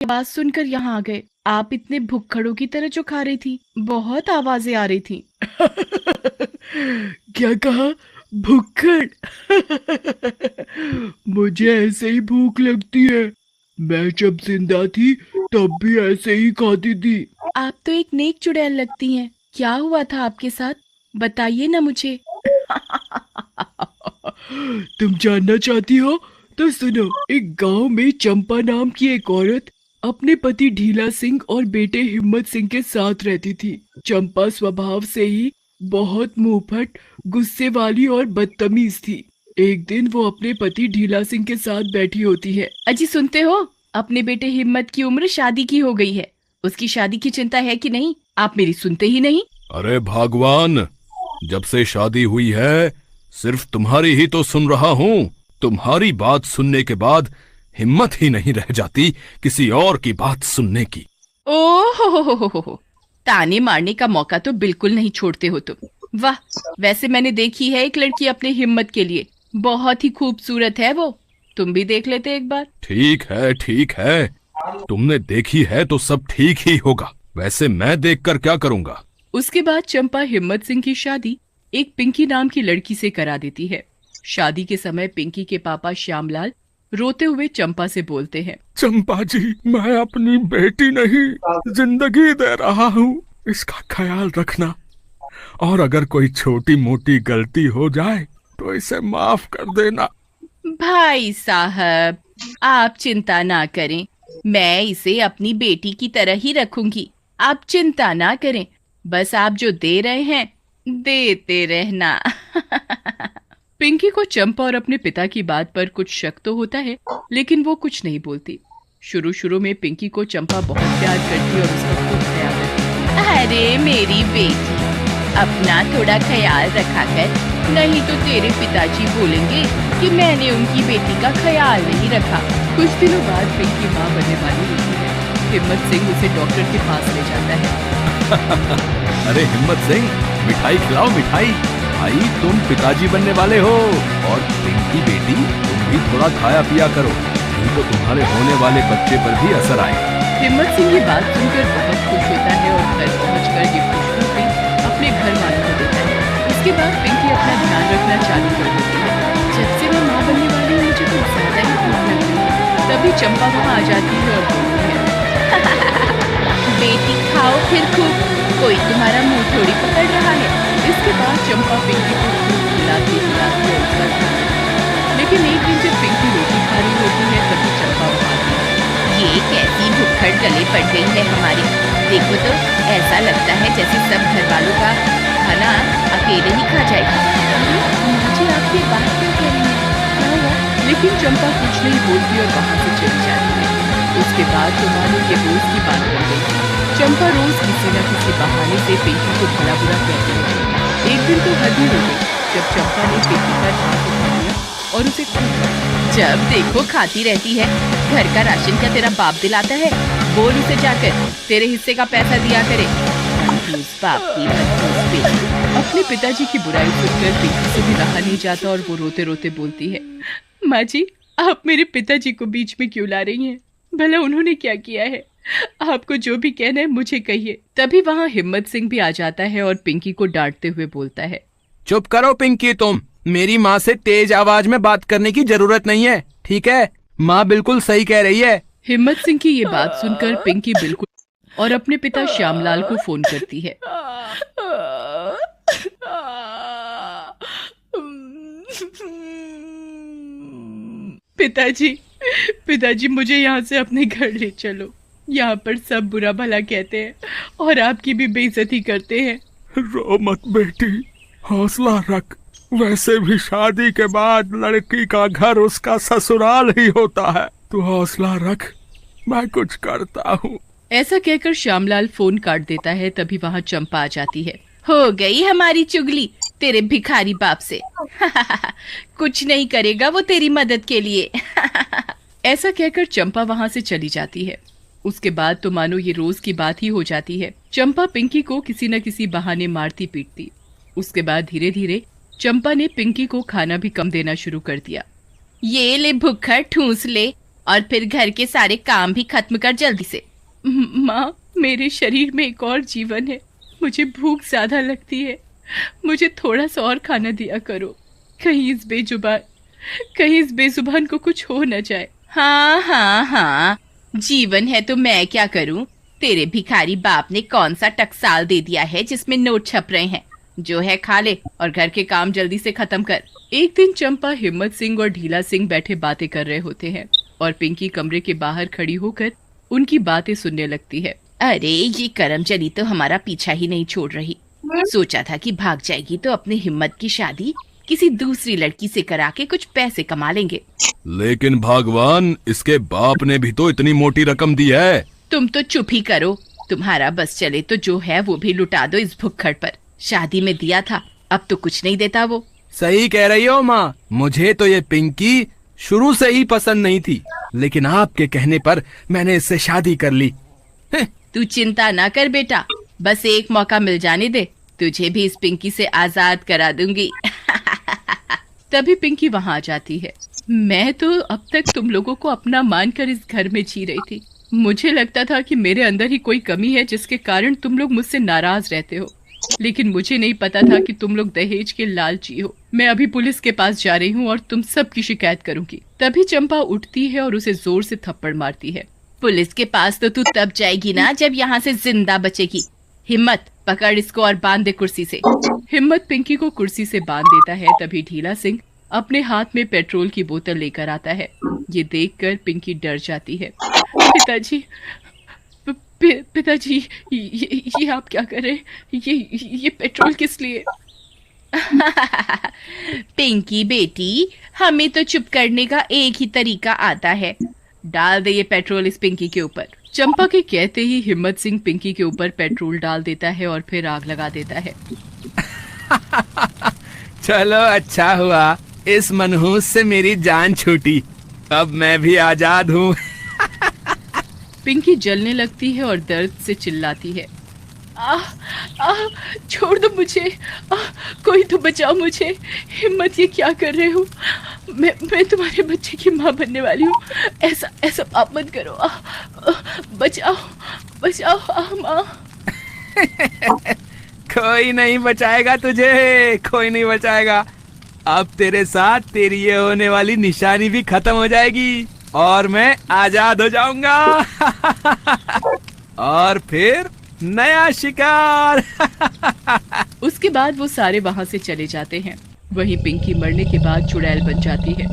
आवाज सुनकर यहाँ आ गए। आप इतने भुक्खड़ों की तरह जो खा रही थी, बहुत आवाजें आ रही थी। क्या कहा? भुक्खड़? मुझे ऐसे ही भूख लगती है। मैं जब जिंदा थी तब भी ऐसे ही खाती थी। आप तो एक नेक चुड़ैल लगती हैं। क्या हुआ था आपके साथ, बताइए ना मुझे। तुम जानना चाहती हो तो सुनो। एक गांव में चंपा नाम की एक औरत अपने पति ढीला सिंह और बेटे हिम्मत सिंह के साथ रहती थी। चंपा स्वभाव से ही बहुत मुंहफट, गुस्से वाली और बदतमीज थी। एक दिन वो अपने पति ढीला सिंह के साथ बैठी होती है। अजी सुनते हो, अपने बेटे हिम्मत की उम्र शादी की हो गई है। उसकी शादी की चिंता है कि नहीं? आप मेरी सुनते ही नहीं। अरे भगवान, जब से शादी हुई है सिर्फ तुम्हारी ही तो सुन रहा हूँ। तुम्हारी बात सुनने के बाद हिम्मत ही नहीं रह जाती किसी और की बात सुनने की। ओहो, ताने मारने का मौका तो बिल्कुल नहीं छोड़ते हो तुम। वाह, वैसे मैंने देखी है एक लड़की अपने हिम्मत के लिए, बहुत ही खूबसूरत है वो। तुम भी देख लेते एक बार। ठीक है, ठीक है, तुमने देखी है तो सब ठीक ही होगा। वैसे मैं देखकर क्या करूंगा? उसके बाद चंपा हिम्मत सिंह की शादी एक पिंकी नाम की लड़की से करा देती है। शादी के समय पिंकी के पापा श्यामलाल रोते हुए चंपा से बोलते हैं। चंपा जी, मैं अपनी बेटी नहीं जिंदगी दे रहा हूँ, इसका ख्याल रखना। और अगर कोई छोटी मोटी गलती हो जाए तो इसे माफ कर देना। भाई साहब, आप चिंता ना करें, मैं इसे अपनी बेटी की तरह ही रखूंगी। आप चिंता ना करें, बस आप जो दे रहे हैं देते रहना। पिंकी को चंपा और अपने पिता की बात पर कुछ शक तो होता है, लेकिन वो कुछ नहीं बोलती। शुरू शुरू में पिंकी को चंपा बहुत प्यार करती और उसका खूब ख्याल रखती। अरे मेरी बेटी, अपना थोड़ा ख्याल रखा कर, नहीं तो तेरे पिताजी बोलेंगे कि मैंने उनकी बेटी का ख्याल नहीं रखा। कुछ दिनों बाद पिंकी माँ बनने वाली होती है। हिम्मत सिंह उसे डॉक्टर के पास ले जाता है। अरे हिम्मत सिंह, मिठाई खिलाओ मिठाई। भाई तुम पिताजी बनने वाले हो, और पिंकी बेटी तुम भी थोड़ा खाया पिया करो, नहीं तो तुम्हारे होने वाले बच्चे पर भी असर आए। हिम्मत सिंह ये बात सुनकर बहुत खुश होता है और घर पहुंचकर ये खुशखबरी अपने घर वालों को देता है। उसके बाद पिंकी अपना ध्यान रखना चालू कर देती है। जब से मैं माँ बनने वाली हूँ मुझे कुछ ज्यादा ही भूख लगती है। तभी चंपा वहाँ आ जाती है और बोलती है, बेटी खाओ फिर खूब, कोई तुम्हारा मुंह थोड़ी पकड़ रहा है। इसके बाद चंपा पिंकी को खूब खिलाती खिलाती और उसका ध्यान रखती है। लेकिन एक दिन जब पिंकी रोटी खा रही होती है तभी चंपा वहाँ आती है। ये कैसी भुक्खड़ गले पड़ गई है हमारी, देखो तो ऐसा लगता है जैसे सब घर वालों का खाना अकेले ही खा जाएगी। मुझे आपकी बात क्यों कह रही है, क्या हुआ? लेकिन चंपा कुछ नहीं बोलती और वहाँ से चली जाती है। उसके बाद तो मानो ये रोज की बात बन गई। चंपा रोज किसी न किसी बहाने से पिंकी को भला बुरा कहती है। एक दिन तो हद ही हो गई जब चंपा ने पिंकी का हाथ उठा लिया और उसे खूब मारा। जब देखो खाती रहती है, घर का राशन क्या तेरा बाप दिलाता है? बोल उसे जाकर तेरे हिस्से का पैसा दिया करे। बाप की बेटी। अपने पिताजी की बुराई सुनकर पिंकी से भी रहा नहीं जाता और वो रोते रोते बोलती है, माँ जी, आप मेरे पिताजी को बीच में क्यों ला रही हैं? भला उन्होंने क्या किया है? आपको जो भी कहना है मुझे कहिए। तभी वहाँ हिम्मत सिंह भी आ जाता है और पिंकी को डांटते हुए बोलता है, चुप करो पिंकी, तुम मेरी माँ से तेज आवाज में बात करने की जरूरत नहीं है, ठीक है? माँ बिल्कुल सही कह रही है। हिम्मत सिंह की ये बात सुनकर पिंकी बिल्कुल और अपने पिता श्यामलाल को फोन करती है। पिताजी, पिताजी मुझे यहाँ से अपने घर ले चलो। यहाँ पर सब बुरा भला कहते हैं और आपकी भी बेइज्जती करते हैं। रो मत बेटी, हौसला रख। वैसे भी शादी के बाद लड़की का घर उसका ससुराल ही होता है। तू हौसला रख, मैं कुछ करता हूँ। ऐसा कहकर श्यामलाल फोन काट देता है। तभी वहाँ चंपा आ जाती है। हो गई हमारी चुगली तेरे भिखारी बाप से। कुछ नहीं करेगा वो तेरी मदद के लिए। ऐसा कहकर चंपा वहाँ से चली जाती है। उसके बाद तो मानो ये रोज की बात ही हो जाती है। चंपा पिंकी को किसी न किसी बहाने मारती पीटती। उसके बाद धीरे धीरे चंपा ने पिंकी को खाना भी कम देना शुरू कर दिया। ये ले भुक्खड़, ठूस ले, और फिर घर के सारे काम भी खत्म कर जल्दी से। माँ, मेरे शरीर में एक और जीवन है, मुझे भूख ज्यादा लगती है, मुझे थोड़ा सा और खाना दिया करो। कहीं इस बेजुबान को कुछ हो न जाए। हाँ हाँ हाँ, जीवन है तो मैं क्या करूं? तेरे भिखारी बाप ने कौन सा टकसाल दे दिया है जिसमें नोट छप रहे हैं? जो है खा ले और घर के काम जल्दी से खत्म कर। एक दिन चंपा, हिम्मत सिंह और ढीला सिंह बैठे बातें कर रहे होते हैं और पिंकी कमरे के बाहर खड़ी होकर उनकी बातें सुनने लगती है। अरे ये करमचली तो हमारा पीछा ही नहीं छोड़ रही। सोचा था कि भाग जाएगी तो अपनी हिम्मत की शादी किसी दूसरी लड़की से करा के कुछ पैसे कमा लेंगे। लेकिन भगवान, इसके बाप ने भी तो इतनी मोटी रकम दी है। तुम तो चुप ही करो। तुम्हारा बस चले तो जो है वो भी लुटा दो इस भुक्खड़ पर। शादी में दिया था, अब तो कुछ नहीं देता वो। सही कह रही हो माँ, मुझे तो ये पिंकी शुरू से ही पसंद नहीं थी, लेकिन आपके कहने पर मैंने इससे शादी कर ली। तू चिंता ना कर बेटा, बस एक मौका मिल जाने दे, तुझे भी इस पिंकी से आजाद करा दूंगी। तभी पिंकी वहाँ आ जाती है। मैं तो अब तक तुम लोगों को अपना मानकर इस घर में जी रही थी। मुझे लगता था कि मेरे अंदर ही कोई कमी है जिसके कारण तुम लोग मुझसे नाराज रहते हो, लेकिन मुझे नहीं पता था कि तुम लोग दहेज के लालची हो। मैं अभी पुलिस के पास जा रही हूँ और तुम सब की शिकायत करूंगी। तभी चंपा उठती है और उसे जोर से थप्पड़ मारती है। पुलिस के पास तो तू तब जाएगी ना जब यहाँ से जिंदा बचेगी। हिम्मत, पकड़ इसको और बांध दे कुर्सी से। हिम्मत पिंकी को कुर्सी से बांध देता है। तभी ढीला सिंह अपने हाथ में पेट्रोल की बोतल लेकर आता है। ये देखकर पिंकी डर जाती है। पिताजी, पिताजी, ये आप क्या कर रहे हैं? ये पेट्रोल किस लिए? पिंकी बेटी, हमें तो चुप करने का एक ही तरीका आता है। डाल दे ये पेट्रोल इस पिंकी के ऊपर। चंपा के कहते ही हिम्मत सिंह पिंकी के ऊपर पेट्रोल डाल देता है और फिर आग लगा देता है। चलो अच्छा हुआ, इस मनहूस से मेरी जान छूटी। अब मैं भी आजाद हूँ। पिंकी जलने लगती है और दर्द से चिल्लाती है। छोड़ दो मुझे, कोई तो बचाओ मुझे। हिम्मत, ये क्या कर रहे हो? मैं तुम्हारे बच्चे की माँ बनने वाली हूँ, ऐसा पाप मत करो। बचाओ माँ। कोई नहीं बचाएगा तुझे, कोई नहीं बचाएगा। अब तेरे साथ तेरी ये होने वाली निशानी भी खत्म हो जाएगी और मैं आजाद हो जाऊंगा। और फिर नया शिकार। उसके बाद वो सारे वहाँ से चले जाते हैं। वहीं पिंकी मरने के बाद चुड़ैल बन जाती है।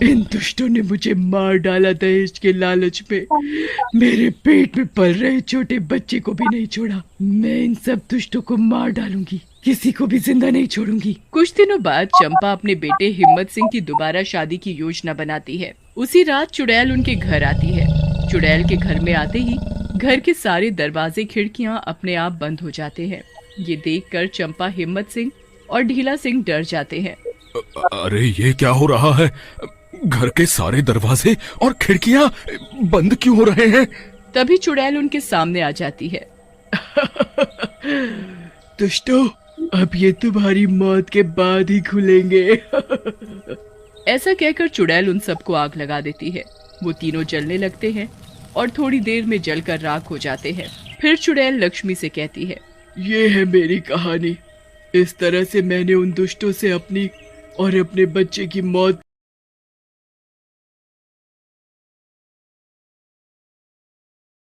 इन दुष्टों ने मुझे मार डाला दहेज के लालच में। मेरे पेट में पल रहे छोटे बच्चे को भी नहीं छोड़ा। मैं इन सब दुष्टों को मार डालूंगी, किसी को भी जिंदा नहीं छोड़ूंगी। कुछ दिनों बाद चंपा अपने बेटे हिम्मत सिंह की दोबारा शादी की योजना बनाती है। उसी रात चुड़ैल उनके घर आती है। चुड़ैल के घर में आते ही घर के सारे दरवाजे खिड़कियां अपने आप बंद हो जाते हैं। ये देखकर चंपा, हिम्मत सिंह और ढीला सिंह डर जाते हैं। अरे ये क्या हो रहा है? घर के सारे दरवाजे और खिड़कियां बंद क्यों हो रहे हैं? तभी चुड़ैल उनके सामने आ जाती है। दुष्टों, अब ये तुम्हारी मौत के बाद ही खुलेंगे। ऐसा कहकर चुड़ैल उन सबको आग लगा देती है। वो तीनों जलने लगते हैं और थोड़ी देर में जलकर राख हो जाते हैं। फिर चुड़ैल लक्ष्मी से कहती है, ये है मेरी कहानी। इस तरह से मैंने उन दुष्टों से अपनी और अपने बच्चे की मौत